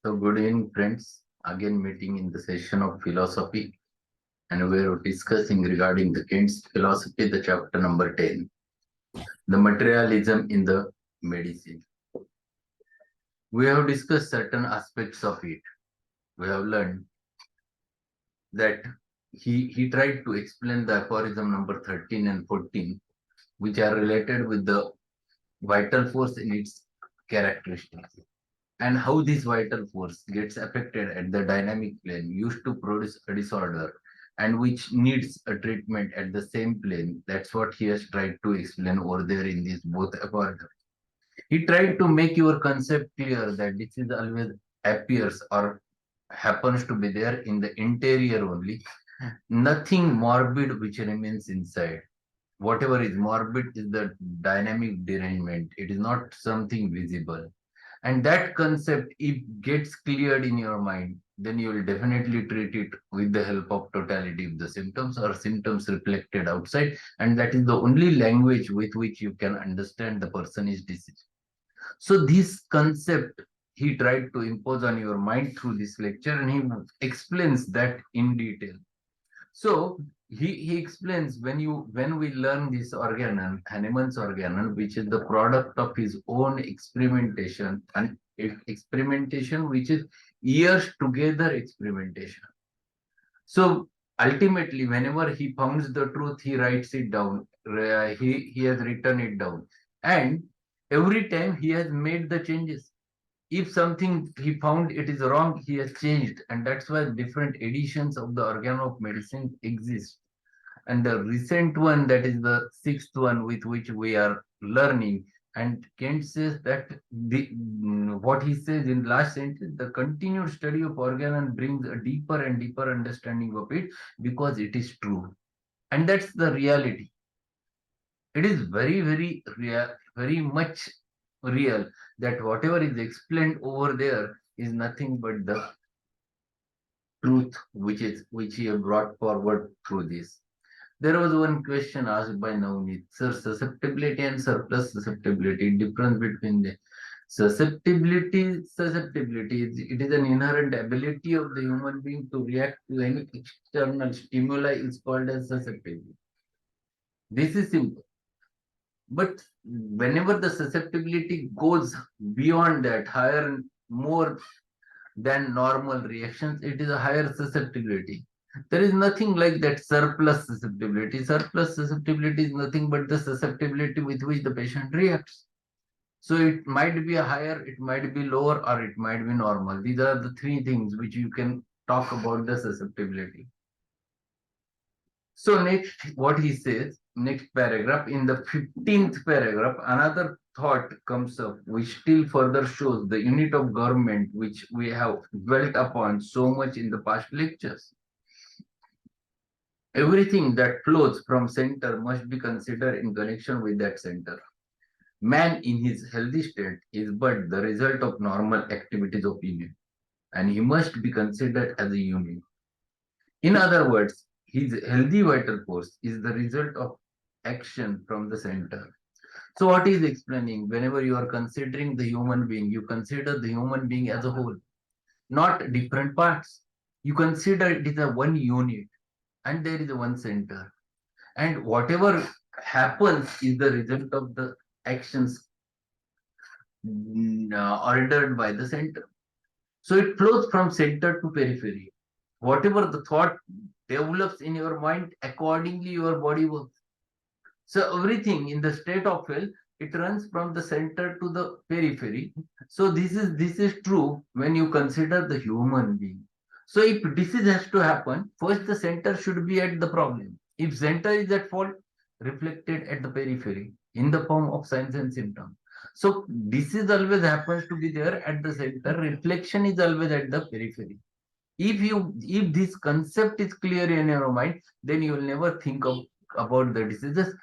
So, good evening, friends. Again, meeting in the session of philosophy, and we are discussing regarding the Kant's philosophy, the chapter number 10, the materialism in the medicine. We have discussed certain aspects of it. We have learned that he tried to explain the aphorism number 13 and 14, which are related with the vital force in its characteristics, and how this vital force gets affected at the dynamic plane used to produce a disorder and which needs a treatment at the same plane. That's what he has tried to explain over there in this both aphorisms. He tried to make your concept clear that this is always appears or happens to be there in the interior only, nothing morbid which remains inside. Whatever is morbid is the dynamic derangement, it is not something visible. And that concept, if gets cleared in your mind, then you will definitely treat it with the help of totality of the symptoms or symptoms reflected outside. And that is the only language with which you can understand the person is diseased. So this concept he tried to impose on your mind through this lecture, and he explains that in detail. So he explains when we learn this organon, Hahnemann's organon, which is the product of his own experimentation, and experimentation which is years together experimentation. So ultimately, whenever he founds the truth, he writes it down. He has written it down, and every time he has made the changes. If something he found it is wrong, he has changed, and that's why different editions of the organ of medicine exist. And the recent one, that is the sixth one with which we are learning, and Kant says that what he says in last sentence, the continued study of organ brings a deeper and deeper understanding of it because it is true, and that's the reality. It is very, very real, very much real, that whatever is explained over there is nothing but the truth which he have brought forward through this. There was one question asked by Navneet, sir, susceptibility and surplus susceptibility, difference between the susceptibility, it is an inherent ability of the human being to react to any external stimuli is called as susceptibility. This is simple. But whenever the susceptibility goes beyond that, higher, more than normal reactions, it is a higher susceptibility. There is nothing like that surplus susceptibility. Surplus susceptibility is nothing but the susceptibility with which the patient reacts. So it might be a higher, it might be lower, or it might be normal. These are the three things which you can talk about the susceptibility. So next, what he says, next paragraph, in the 15th paragraph, another thought comes up, which still further shows the unit of government which we have dwelt upon so much in the past lectures. Everything that flows from center must be considered in connection with that center. Man in his healthy state is but the result of normal activities of unit, and he must be considered as a unit. In other words, his healthy vital force is the result of action from the center. So what is explaining? Whenever you are considering the human being, you consider the human being as a whole, not different parts. You consider it is a one unit, and there is a one center. And whatever happens is the result of the actions ordered by the center. So it flows from center to periphery. Whatever the thought develops in your mind, accordingly your body works. So everything in the state of health, it runs from the center to the periphery. So this is true when you consider the human being. So if disease has to happen, first the center should be at the problem. If center is at fault, reflected at the periphery in the form of signs and symptoms. So disease always happens to be there at the center. Reflection is always at the periphery. If this concept is clear in your mind, then you will never think of about the diseases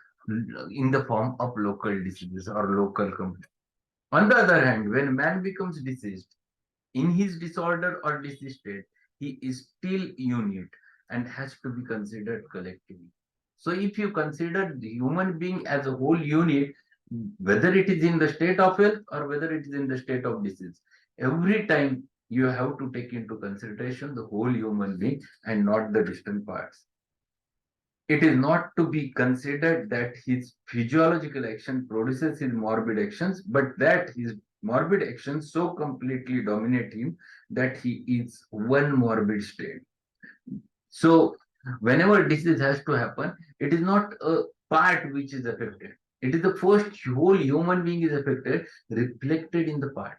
in the form of local diseases or local complaints. On the other hand, when man becomes diseased in his disorder or disease state, he is still unit and has to be considered collectively. So if you consider the human being as a whole unit, whether it is in the state of health or whether it is in the state of disease, every time you have to take into consideration the whole human being and not the distant parts. It is not to be considered that his physiological action produces his morbid actions, but that his morbid actions so completely dominate him that he is one morbid state. So, whenever disease has to happen, it is not a part which is affected. It is the first whole human being is affected, reflected in the part.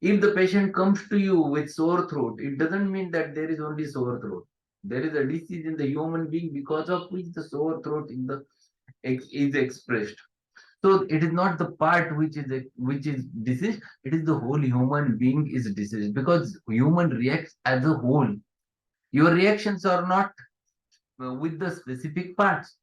If the patient comes to you with sore throat, it doesn't mean that there is only sore throat. There is a disease in the human being because of which the sore throat is expressed. So it is not the part which is diseased. It is the whole human being is diseased because human reacts as a whole. Your reactions are not with the specific parts.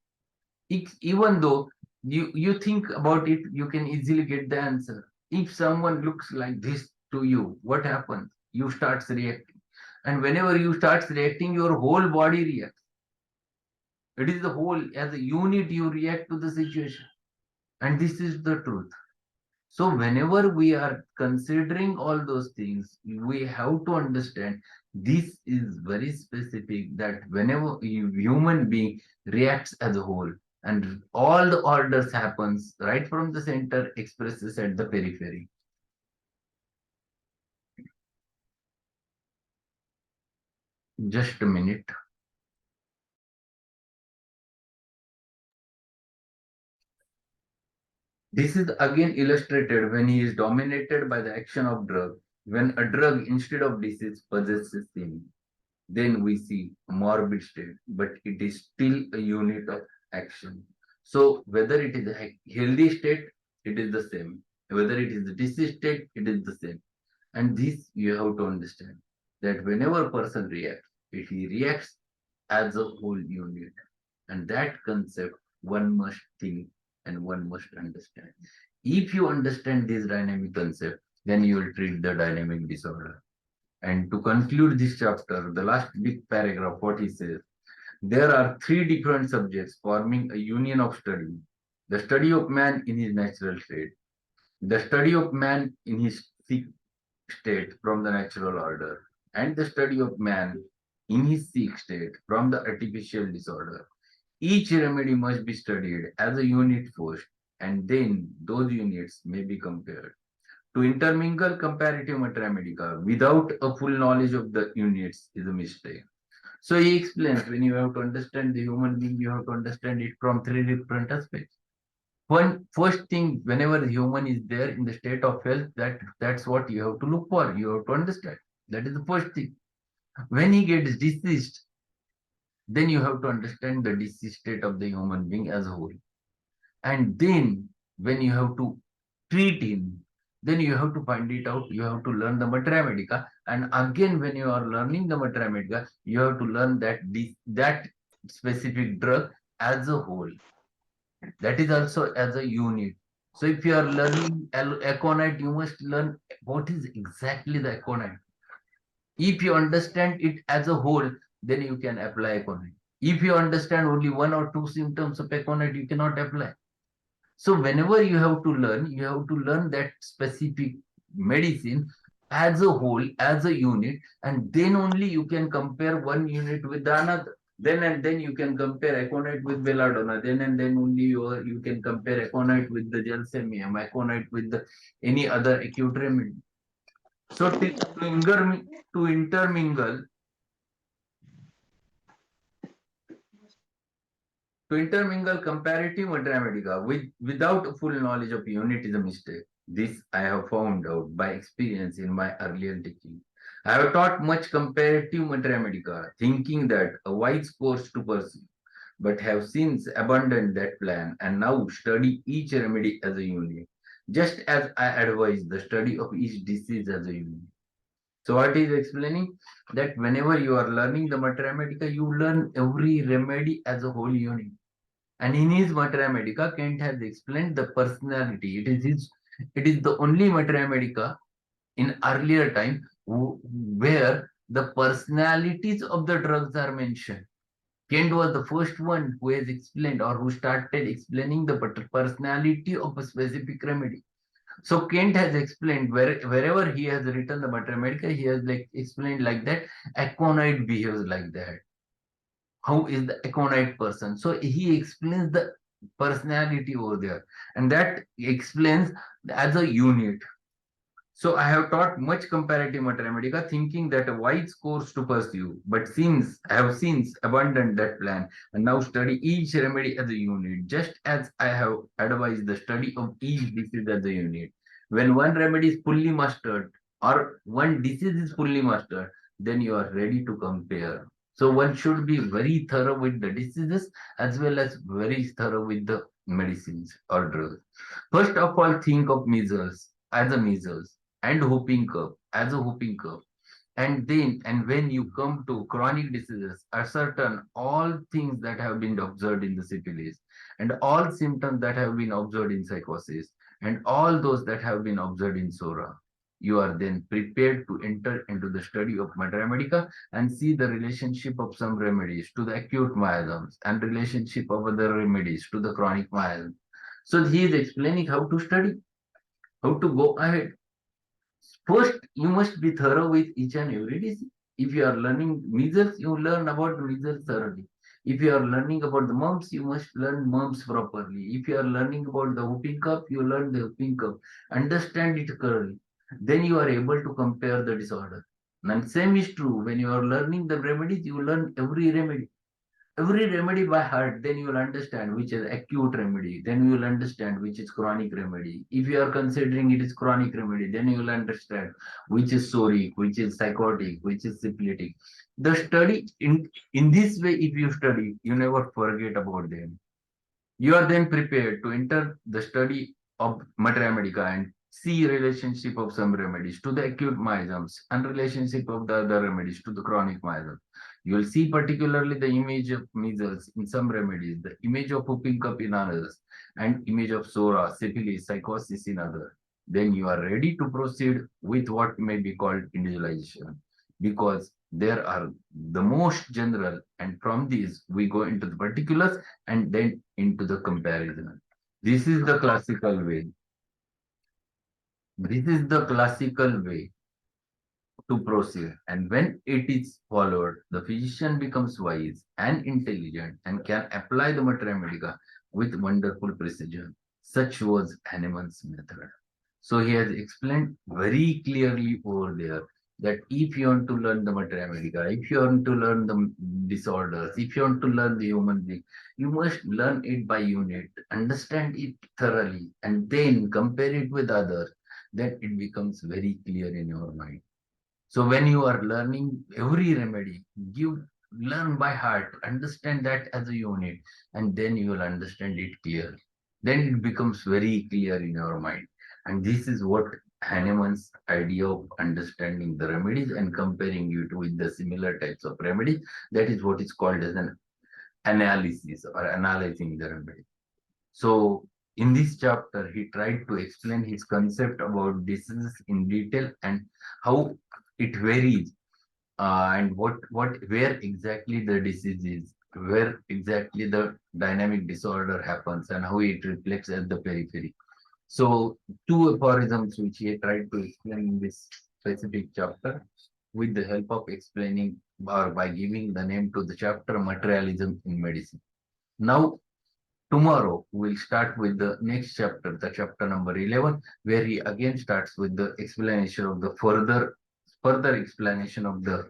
Even though you think about it, you can easily get the answer. If someone looks like this to you, what happens? You start reacting. And whenever you start reacting, your whole body reacts. It is the whole, as a unit, you react to the situation. And this is the truth. So whenever we are considering all those things, we have to understand this is very specific that whenever human being reacts as a whole and all the orders happens right from the center expresses at the periphery. Just a minute. This is again illustrated when he is dominated by the action of drug. When a drug instead of disease possesses him, then we see a morbid state, but it is still a unit of action. So whether it is a healthy state, it is the same. Whether it is a disease state, it is the same. And this you have to understand that whenever a person reacts, he reacts as a whole unit. And that concept one must think and one must understand. If you understand this dynamic concept, then you will treat the dynamic disorder. And to conclude this chapter, the last big paragraph, what he says, there are three different subjects forming a union of study. The study of man in his natural state, the study of man in his sick state from the natural order, and the study of man in his sick state from the artificial disorder. Each remedy must be studied as a unit first, and then those units may be compared. To intermingle comparative mathematica without a full knowledge of the units is a mistake. So he explains when you have to understand the human being, you have to understand it from three different aspects. One first thing, whenever the human is there in the state of health, that's what you have to look for. You have to understand. That is the first thing. When he gets diseased, then you have to understand the disease state of the human being as a whole. And then when you have to treat him, then you have to find it out. You have to learn the mathematica. And again, when you are learning the mathematica, you have to learn that specific drug as a whole. That is also as a unit. So if you are learning aconite, you must learn what is exactly the aconite. If you understand it as a whole, then you can apply aconite. If you understand only one or two symptoms of aconite, you cannot apply. So whenever you have to learn that specific medicine as a whole, as a unit, and then only you can compare one unit with another. Then and then you can compare aconite with belladonna. Then and then only you can compare aconite with the gelsemium, aconite with any other acute remedy. So to intermingle To intermingle comparative mathematica without a full knowledge of unit is a mistake. This I have found out by experience in my earlier teaching. I have taught much comparative mathematica, thinking that a wise course to pursue, but have since abandoned that plan and now study each remedy as a unit, just as I advise the study of each disease as a unit. So what is explaining that whenever you are learning the mathematica, you learn every remedy as a whole unit. And in his Mathematica, Kant has explained the personality. It is the only Mathematica in earlier time where the personalities of the drugs are mentioned. Kant was the first one who has explained or who started explaining the personality of a specific remedy. So Kent has explained wherever he has written the Material, he has like explained like that Aconite behaves like that. How is the Aconite person? So he explains the personality over there, and that explains as a unit. So I have taught much comparative mathematica, thinking that a wise course to pursue, but since I have since abandoned that plan and now study each remedy as a unit, just as I have advised the study of each disease as a unit. When one remedy is fully mastered or one disease is fully mastered, then you are ready to compare. So one should be very thorough with the diseases as well as very thorough with the medicines or drugs. First of all, think of measles as a measles and whooping cough as a whooping cough. And then, and when you come to chronic diseases, ascertain all things that have been observed in the syphilis, and all symptoms that have been observed in psychosis, and all those that have been observed in Sora. You are then prepared to enter into the study of Mathematica and see the relationship of some remedies to the acute miasms and relationship of other remedies to the chronic miasms. So he is explaining how to study, how to go ahead. First, you must be thorough with each and every disease. If you are learning measles, you learn about measles thoroughly. If you are learning about the mumps, you must learn mumps properly. If you are learning about the whooping cough, you learn the whooping cough. Understand it thoroughly. Then you are able to compare the disorder. And same is true when you are learning the remedies, you learn every remedy by heart, then you will understand which is acute remedy, then you will understand which is chronic remedy. If you are considering it is chronic remedy, then you will understand which is psoriatic, which is psychotic, which is syphilitic. The study in this way, if you study, you never forget about them. You are then prepared to enter the study of Mathematica and see relationship of some remedies to the acute miasms and relationship of the other remedies to the chronic miasms. You will see particularly the image of measles in some remedies, the image of whooping cough in others, and image of sora, syphilis, psychosis in others. Then you are ready to proceed with what may be called individualization, because there are the most general, and from these we go into the particulars and then into the comparison. This is the classical way. This is the classical way to proceed. And when it is followed, the physician becomes wise and intelligent and can apply the mathematica with wonderful precision. Such was Hahnemann's method. So he has explained very clearly over there that if you want to learn the mathematica, if you want to learn the disorders, if you want to learn the human being, you must learn it by unit, understand it thoroughly, and then compare it with others. Then it becomes very clear in your mind. So when you are learning every remedy, learn by heart, understand that as a unit, and then you will understand it clearly. Then it becomes very clear in your mind. And this is what Hahnemann's idea of understanding the remedies and comparing it with the similar types of remedies. That is what is called as an analysis or analyzing the remedy. So in this chapter, he tried to explain his concept about diseases in detail and how it varies, and where exactly the disease is, where exactly the dynamic disorder happens, and how it reflects at the periphery. So two aphorisms which he tried to explain in this specific chapter with the help of explaining or by giving the name to the chapter Materialism in Medicine. Now tomorrow we'll start with the next chapter, the chapter number 11, where he again starts with the explanation of the further explanation of the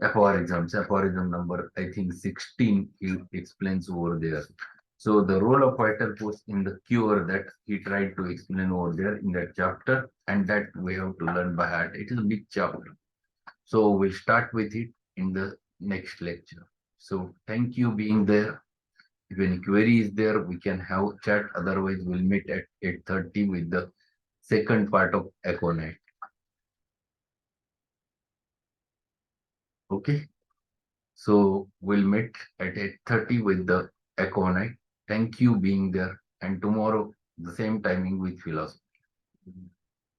aphorisms. Aphorism number, I think, 16, he explains over there. So the role of vital force in the cure, that he tried to explain over there in that chapter, and that we have to learn by heart. It is a big chapter. So we'll start with it in the next lecture. So thank you being there. If any query is there, we can have chat. Otherwise, we'll meet at 8:30 with the second part of Econite. Okay. So we'll meet at 8:30 with the Econite. Thank you being there. And tomorrow, the same timing with philosophy.